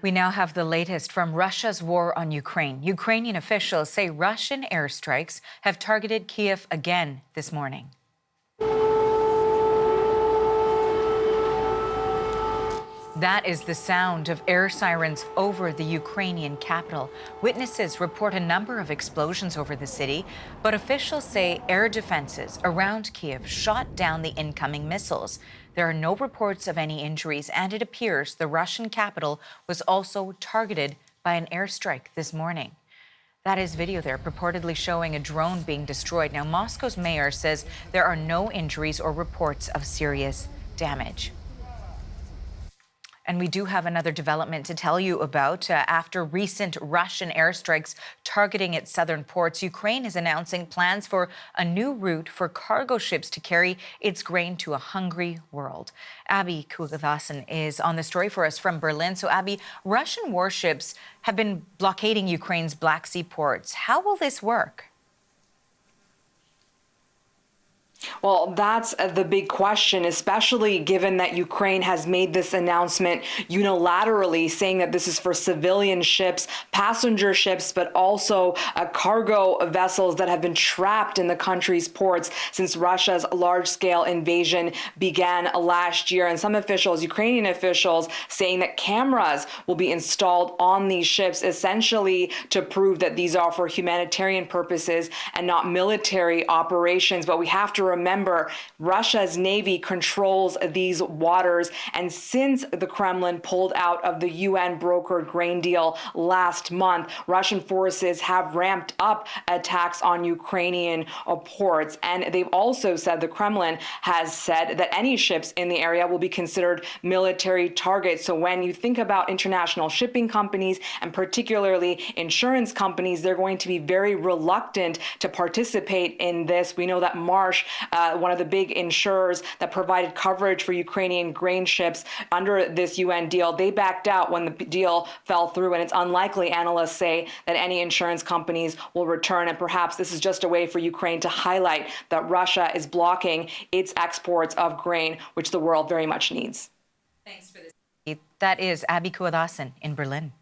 We now have the latest from Russia's war on Ukraine. Ukrainian officials say Russian airstrikes have targeted Kyiv again this morning. That is the sound of air sirens over the Ukrainian capital. Witnesses report a number of explosions over the city, but officials say air defenses around Kyiv shot down the incoming missiles. There are no reports of any injuries, and it appears the Russian capital was also targeted by an airstrike this morning. That is video there purportedly showing a drone being destroyed. Now, Moscow's mayor says there are no injuries or reports of serious damage. And we do have another development to tell you about. After recent Russian airstrikes targeting its southern ports, Ukraine is announcing plans for a new route for cargo ships to carry its grain to a hungry world. Abby Kugathasan is on the story for us from Berlin. So, Abby, Russian warships have been blockading Ukraine's Black Sea ports. How will this work? Well, that's the big question, especially given that Ukraine has made this announcement unilaterally, saying that this is for civilian ships, passenger ships, but also cargo vessels that have been trapped in the country's ports since Russia's large-scale invasion began last year. And some officials, Ukrainian officials, saying that cameras will be installed on these ships, essentially to prove that these are for humanitarian purposes and not military operations. But we have to remember, Russia's Navy controls these waters, and since the Kremlin pulled out of the UN-brokered grain deal last month, Russian forces have ramped up attacks on Ukrainian ports. And they've also said, the Kremlin has said, that any ships in the area will be considered military targets. So when you think about international shipping companies, and particularly insurance companies, they're going to be very reluctant to participate in this. We know that Marsh, one of the big insurers that provided coverage for Ukrainian grain ships under this UN deal, they backed out when the deal fell through, and it's unlikely, analysts say, that any insurance companies will return. And perhaps this is just a way for Ukraine to highlight that Russia is blocking its exports of grain, which the world very much needs. Thanks for this. That is Abby Kugathasan in Berlin.